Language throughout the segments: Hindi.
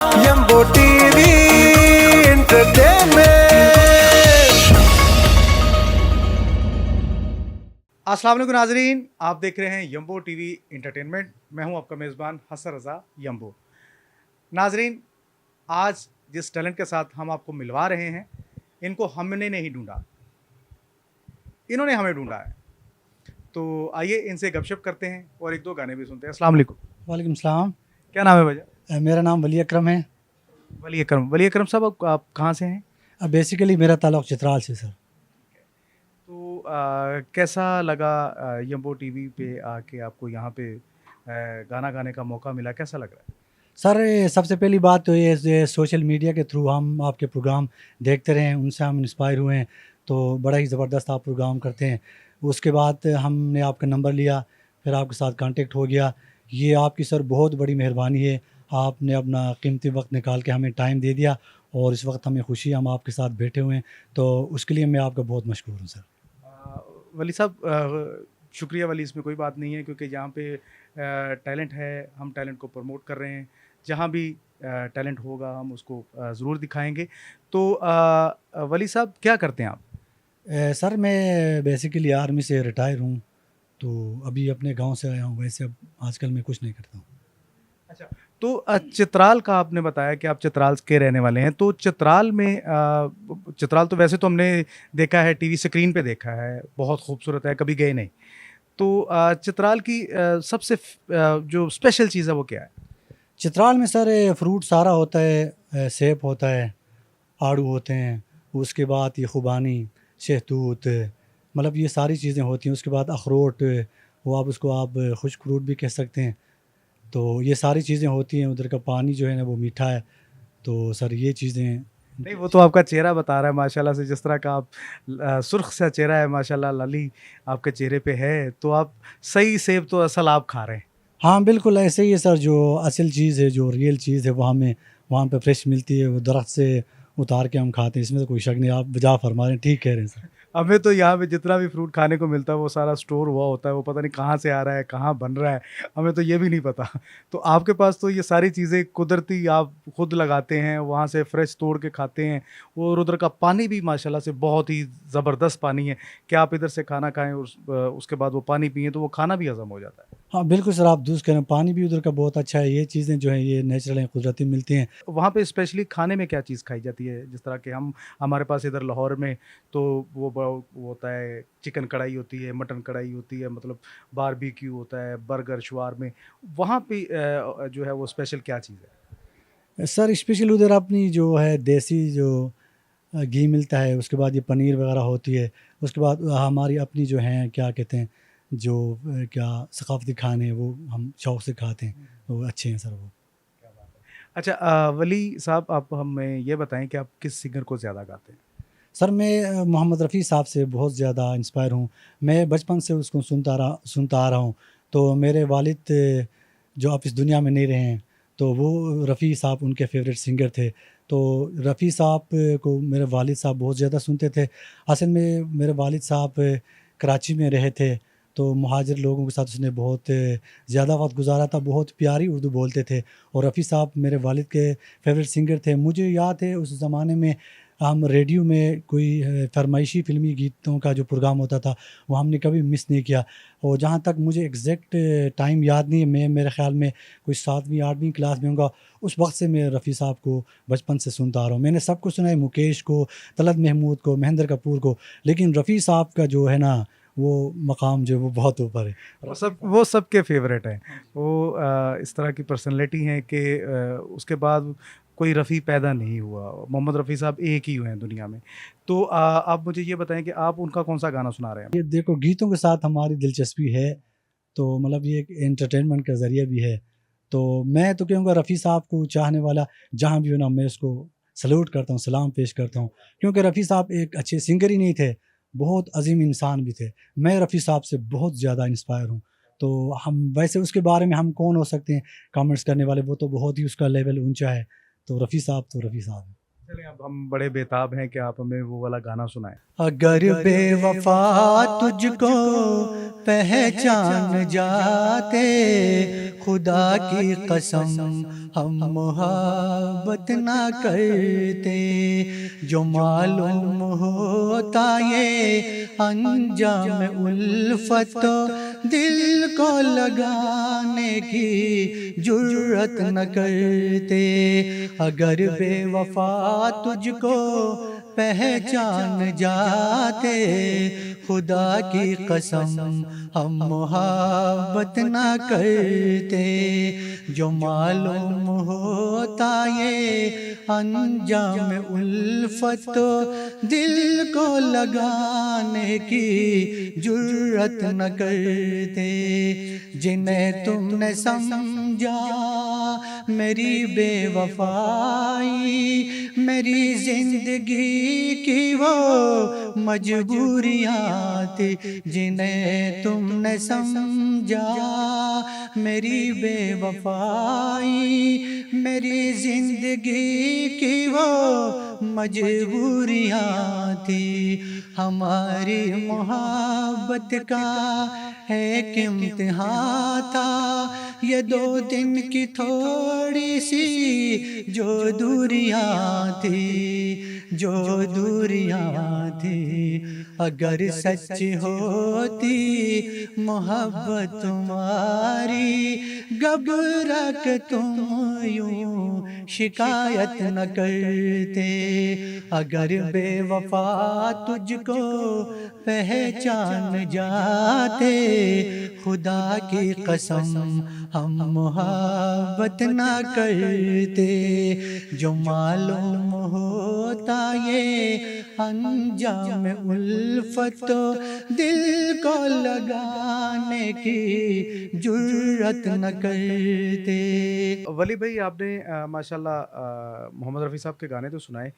यम्बो टीवी एंटरटेनमेंट। अस्सलाम वालेकुम नाजरीन, आप देख रहे हैं यम्बो टीवी एंटरटेनमेंट। मैं हूं आपका मेज़बान हसन रज़ा यम्बो। नाजरीन, आज जिस टैलेंट के साथ हम आपको मिलवा रहे हैं, इनको हमने नहीं ढूंढा, इन्होंने हमें ढूंढा है। तो आइए इनसे गपशप करते हैं और एक दो गाने भी सुनते हैं। अस्सलाम वालेकुम। वालेकुम सलाम। क्या नाम है भैया? मेरा नाम वली अकरम है। वली अकरम साहब, आप कहाँ से हैं? बेसिकली मेरा ताल्लुक़ चित्राल से सर। तो कैसा लगा यम्बो टीवी पे आके आपको यहाँ पे गाना गाने का मौका मिला? कैसा लग रहा है? सर सबसे पहली बात तो ये सोशल मीडिया के थ्रू हम आपके प्रोग्राम देखते रहे हैं, उनसे हम इंस्पायर हुए हैं। तो बड़ा ही ज़बरदस्त आप प्रोग्राम करते हैं। उसके बाद हमने आपका नंबर लिया, फिर आपके साथ कांटेक्ट हो गया। ये आपकी सर बहुत बड़ी मेहरबानी है। आपने अपना कीमती वक्त निकाल के हमें टाइम दे दिया और इस वक्त हमें खुशी है हम आपके साथ बैठे हुए हैं। तो उसके लिए मैं आपका बहुत मशकूर हूँ सर। वली साहब, शुक्रिया वली, इसमें कोई बात नहीं है, क्योंकि जहाँ पे टैलेंट है हम टैलेंट को प्रमोट कर रहे हैं। जहाँ भी टैलेंट होगा हम उसको ज़रूर दिखाएंगे। तो वली साहब, क्या करते हैं आप? सर मैं बेसिकली आर्मी से रिटायर हूँ, तो अभी अपने गांव से आया हूँ। वैसे अब आजकल मैं कुछ नहीं करता हूँ। अच्छा, तो चित्राल का आपने बताया कि आप चित्राल के रहने वाले हैं। तो चित्राल में चित्राल तो वैसे तो हमने देखा है, टीवी स्क्रीन पे देखा है, बहुत खूबसूरत है, कभी गए नहीं। तो चित्राल की सबसे जो स्पेशल चीज़ है वो क्या है? चित्राल में सर फ्रूट सारा होता है, सेब होता है, आड़ू होते हैं, उसके बाद ये खुबानी, शहतूत, मतलब ये सारी चीज़ें होती हैं। उसके बाद अखरोट, वो आप उसको आप खुश्क फ्रूट भी कह सकते हैं। तो ये सारी चीज़ें होती हैं। उधर का पानी जो है ना वो मीठा है। तो सर ये चीज़ें। नहीं, वो तो आपका चेहरा बता रहा है माशाल्लाह से, जिस तरह का आप सुर्ख सा चेहरा है माशाल्लाह, लाली आपके चेहरे पे है, तो आप सही सेब तो असल आप खा रहे हैं। हाँ बिल्कुल ऐसे ही है सर। जो असल चीज़ है, जो रियल चीज़ है, वो हमें वहाँ पे फ्रेश मिलती है। वो दरख्त से उतार के हम खाते हैं, इसमें तो कोई शक नहीं। आप बजा फरमा रहे हैं, ठीक कह रहे हैं सर। हमें तो यहाँ पे जितना भी फ्रूट खाने को मिलता है वो सारा स्टोर हुआ होता है, वो पता नहीं कहाँ से आ रहा है, कहाँ बन रहा है, हमें तो ये भी नहीं पता। तो आपके पास तो ये सारी चीज़ें कुदरती आप खुद लगाते हैं, वहाँ से फ्रेश तोड़ के खाते हैं। और उधर का पानी भी माशाल्लाह से बहुत ही ज़बरदस्त पानी है कि आप इधर से खाना खाएं और उसके बाद वो पानी पिएँ तो वो खाना भी हज़म हो जाता है। हाँ बिल्कुल सर, आप दुरुस्त कह रहे हैं। पानी भी उधर का बहुत अच्छा है। ये चीज़ें जो हैं ये नेचुरल हैं, कुदरती मिलती हैं। वहाँ पे स्पेशली खाने में क्या चीज़ खाई जाती है? जिस तरह के हमारे पास इधर लाहौर में तो वो होता है, चिकन कढ़ाई होती है, मटन कढ़ाई होती है, मतलब बारबेक्यू होता है, बर्गर, शवारमे। वहाँ पे जो है वो स्पेशल क्या चीज़ है? सर स्पेशल उधर अपनी जो है देसी जो घी मिलता है। उसके बाद ये पनीर वगैरह होती है। उसके बाद हमारी अपनी जो हैं क्या कहते हैं, जो क्या सकाफ़ती खाने हैं वो हम शौक़ से खाते हैं। वो अच्छे हैं सर वो। अच्छा, वली साहब, आप हमें ये बताएँ कि आप किस सिंगर को ज़्यादा गाते हैं? सर मैं मोहम्मद रफ़ी साहब से बहुत ज़्यादा इंस्पायर हूँ। मैं बचपन से उसको सुनता आ रहा हूँ। तो मेरे वालिद जो अब इस दुनिया में नहीं रहे हैं, तो वो रफ़ी साहब उनके फ़ेवरेट सिंगर थे। तो रफ़ी साहब को मेरे वालिद साहब बहुत ज़्यादा सुनते थे। असल में मेरे वालिद साहब कराची में रहे थे, तो मुहाजिर लोगों के साथ उसने बहुत ज़्यादा वक़्त गुज़ारा था। बहुत प्यारी उर्दू बोलते थे और रफ़ी साहब मेरे वालिद के फ़ेवरेट सिंगर थे। मुझे याद है उस ज़माने में हम रेडियो में कोई फ़रमाइशी फ़िल्मी गीतों का जो प्रोग्राम होता था, वो हमने कभी मिस नहीं किया। और जहाँ तक मुझे एग्ज़ैक्ट टाइम याद नहीं है, मैं मेरे ख़्याल में कोई 7वीं 8वीं क्लास में होऊँगा। उस वक़्त से मैं रफ़ी साहब को बचपन से सुनता आ रहा हूँ। मैंने सबको सुना है, मुकेश को, तलत महमूद को, महेंद्र कपूर को, लेकिन रफ़ी साहब का जो है ना वो मक़ाम जो है वो बहुत ऊपर है। वो सबके फ़ेवरेट हैं। वो इस तरह की पर्सनैलिटी हैं कि उसके बाद कोई रफ़ी पैदा नहीं हुआ। मोहम्मद रफ़ी साहब एक ही हुए हैं दुनिया में। तो आप मुझे ये बताएँ कि आप उनका कौन-सा गाना सुना रहे हैं? ये देखो गीतों के साथ हमारी दिलचस्पी है, तो मतलब ये एक एंटरटेनमेंट का ज़रिया भी है। तो मैं तो कहूँगा रफ़ी साहब को चाहने वाला जहाँ भी हो ना, मैं उसको सैल्यूट करता हूँ, सलाम पेश करता हूँ। क्योंकि रफ़ी साहब एक अच्छे सिंगर ही नहीं थे, बहुत अज़ीम इंसान भी थे। मैं रफ़ी साहब से बहुत ज़्यादा इंस्पायर हूँ। तो हम वैसे उसके बारे में हम कौन हो सकते हैं कमेंट्स करने वाले, वो तो बहुत ही उसका लेवल ऊँचा है। तो रफ़ी साहब हैं। चलिए अब हम बड़े बेताब हैं कि आप हमें वो वाला गाना सुनाएं। अगर बेवफा तुझको पहचान जाते, खुदा की कसम हम मोहब्बत ना करते। जो मालूम होता ये अंजाम उल्फत, दिल को लगाने की जुर्रत न करते। अगर बेवफा तुझको पहचान जाते, खुदा की कसम हम मोहब्बत ना करते। जो मालूम होता ये अंजाम उल्फत, दिल को लगाने की जुर्रत न करते। जिन्हें तुमने समझा मेरी बेवफाई, मेरी जिंदगी की वो मजबूरियाँ थी। जिन्हें तुमने समझा मेरी बेवफाई, मेरी जिंदगी की वो मजबूरियाँ थी। हमारी मोहब्बत का एक इम्तिहान था, ये 2 दिन की थोड़ी सी जो दूरियां थी, जो दूरियां थी। अगर सच होती मोहब्बत तुम्हारी, घबरा के तुम यूं शिकायत न करते। अगर बेवफा तुझको पहचान जाते, खुदा की कसम हम मोहब्बत ना करते। जो मालूम होता ये अंजाम उल्फत, दिल को लगाने की जुर्रत न करते। वली भाई आपने माशाल्लाह मोहम्मद रफ़ी साहब के गाने तो सुनाए।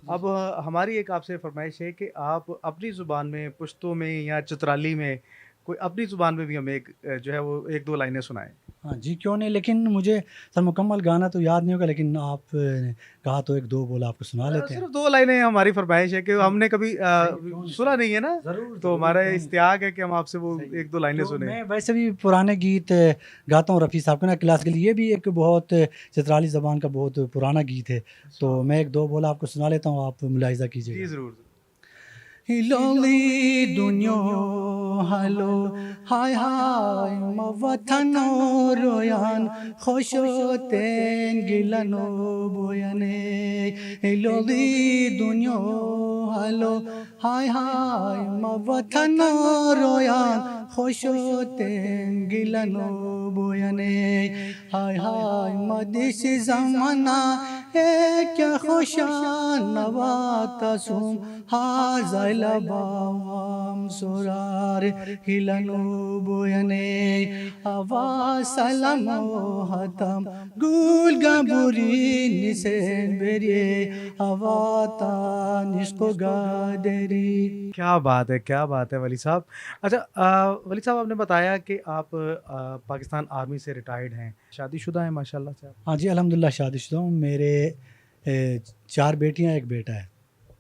अब हमारी एक आपसे फ़रमाइश है कि आप अपनी ज़ुबान में, पुश्तो में या चतराली में, कोई अपनी ज़ुबान में भी हमें एक जो है वो 1-2 लाइनें सुनाएँ। हाँ जी, क्यों नहीं, लेकिन मुझे सर मुकम्मल गाना तो याद नहीं होगा, लेकिन आप कहा तो 1-2 बोल आपको सुना लेते हैं। सिर्फ़ 2 लाइनें हमारी फ़रमाइश है कि हमने कभी सही, क्यों नहीं सुना सर। नहीं है ना, ज़रूर, तो ज़रूर, हमारा क्यों नहीं। इश्तियाक है कि हम आपसे वो सही। 1-2 लाइनें तो सुनें। मैं वैसे भी पुराने गीत गाता हूँ रफ़ी साहब के ना, क्लासिकल, ये भी एक बहुत चतराली ज़बान का बहुत पुराना गीत है। तो मैं 1-2 बोल आपको सुना लेता हूँ, आप मुलाहिज़ा जी, कीजिएगा। ज़रूर। हिलोली दुनिया हलो, हाय हाय मवतनो रोयान, खोशोतेन गिलनो बोयने। हिलोली दुनिया हलो, हाय हाय मवतनो रोयान, खोशोतेन गिलनो बोयने। हाय हाय मदिश जमाना ए क्या खुशान नवातासुम, हाज़ल बावाम सुरार हिलनु बोयने। आवा सलामो हतम गुल गबुरी निसेन बेरिए, आवाता निस्को गादेरी। क्या बात है वली साहब। अच्छा वली साहब आपने बताया कि आप पाकिस्तान आर्मी से रिटायर्ड हैं, शादीशुदा हैं माशाल्लाह से आप? हाँ जी, अल्हम्दुलिल्लाह शादीशुदा हूँ। मेरे 4 बेटियाँ, 1 बेटा है।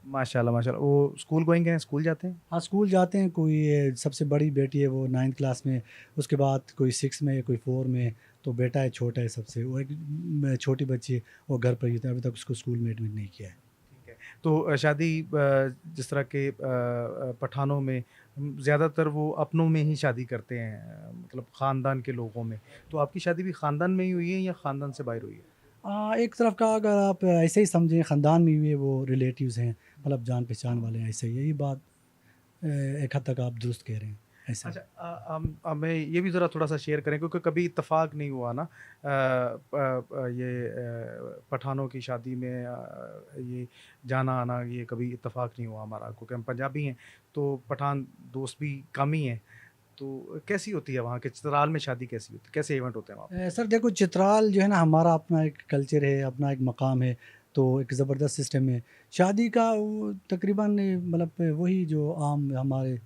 माशाल्लाह, माशाल्लाह। वो स्कूल गोइंग हैं, स्कूल जाते हैं? हाँ, स्कूल जाते हैं। कोई सबसे बड़ी बेटी है वो 9th क्लास में, उसके बाद कोई 6 में, कोई 4 में, तो बेटा है छोटा है सबसे, वो एक छोटी बच्ची है, वो घर पर ही है, अभी तक उसको स्कूल में एडमिट नहीं किया है। ठीक है। तो शादी जिस तरह के पठानों में ज़्यादातर वो अपनों में ही शादी करते हैं, मतलब ख़ानदान के लोगों में। तो आपकी शादी भी ख़ानदान में ही हुई है या ख़ानदान से बाहर हुई है? एक तरफ का अगर आप ऐसे ही समझें, ख़ानदान में भी वो रिलेटिव्स हैं, मतलब जान पहचान वाले हैं, ऐसे ही, यही बात एक हद तक आप दुरुस्त कह रहे हैं, ऐसा अच्छा है। हम हमें ये भी ज़रा थोड़ा-सा शेयर करें क्योंकि कभी इत्तेफ़ाक नहीं हुआ ना पठानों की शादी में ये जाना-आना ये कभी इत्तेफ़ाक नहीं हुआ हमारा क्योंकि हम पंजाबी हैं, तो पठान दोस्त भी कम ही हैं। तो कैसी होती है वहाँ के चित्राल में शादी कैसी होती है? कैसे इवेंट होते हैं वहाँ पे? सर देखो, चित्राल जो है ना, हमारा अपना एक कल्चर है, अपना एक मकाम है, तो एक ज़बरदस्त सिस्टम है शादी का। वो तकरीबन मतलब वही जो आम हमारे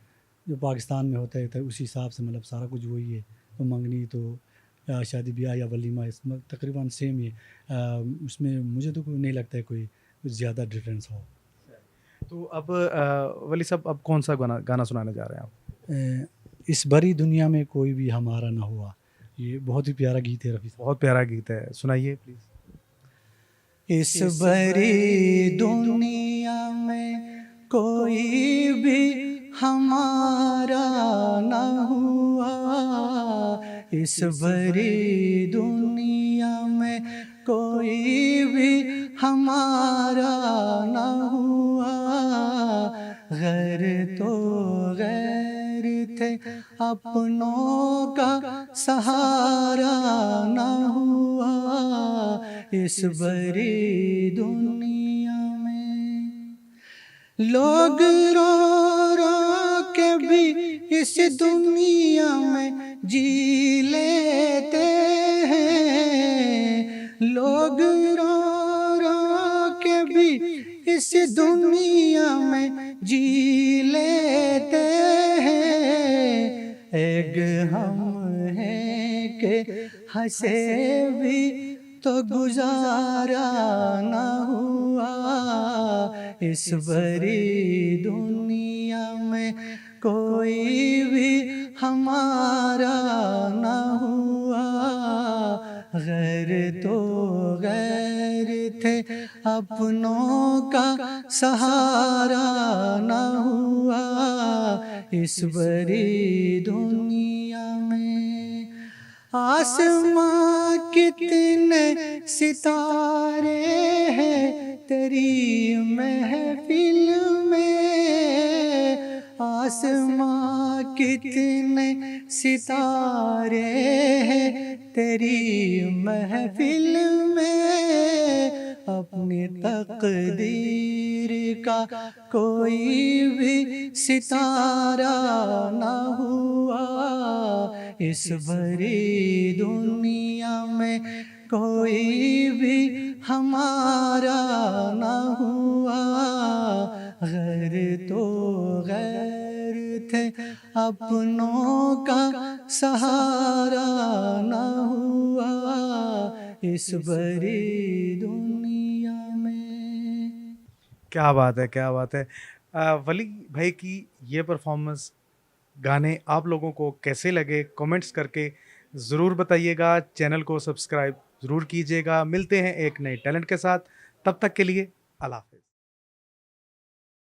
जो पाकिस्तान में होता है, तो उसी हिसाब से मतलब सारा कुछ वही है। तो मंगनी तो शादी ब्याह या वलीमा, इसमें तकरीबन सेम ही है। उसमें मुझे तो कोई नहीं लगता है कोई ज़्यादा डिफरेंस हो। तो अब वली साहब अब कौन सा गाना गाना सुनाने जा रहे हैं आप? इस बड़ी दुनिया में कोई भी हमारा ना हुआ, ये बहुत ही प्यारा गीत है रफ़ी साहब। बहुत प्यारा गीत है, सुनाइए प्लीज़। इस बड़ी दुनिया में कोई भी हमारा ना हुआ, इस बड़ी दुनिया में कोई भी हमारा ना हुआ, गैर तो गैर थे अपनों का सहारा ना हुआ, इस बड़ी दुनिया में लोग रो रो के भी इस दुनिया में जी लेते हैं, लोग रो रो के भी इस दुनिया में जी लेते हैं, एक हम हैं के हंसे भी तो गुजारा ना हुआ, इस बड़ी दुनिया में कोई भी हमारा ना हुआ, गैर तो गैर थे अपनों का सहारा ना हुआ, इस बड़ी दुनिया में आसमां कितने सितारे हैं तेरी महफिल में, आसमां कितने सितारे हैं तेरी महफिल में, अपनी तकदीर का कोई भी सितारा ना हुआ, इस बड़ी दुनिया में कोई भी हमारा ना हुआ, गैर तो गैर थे अपनों का सहारा ना हुआ, इस बड़ी दुनिया में। क्या बात है, क्या बात है। वली भाई की ये परफॉर्मेंस, गाने आप लोगों को कैसे लगे कमेंट्स करके ज़रूर बताइएगा। चैनल को सब्सक्राइब ज़रूर कीजिएगा। मिलते हैं एक नए टैलेंट के साथ, तब तक के लिए अल्लाह हाफ़िज़।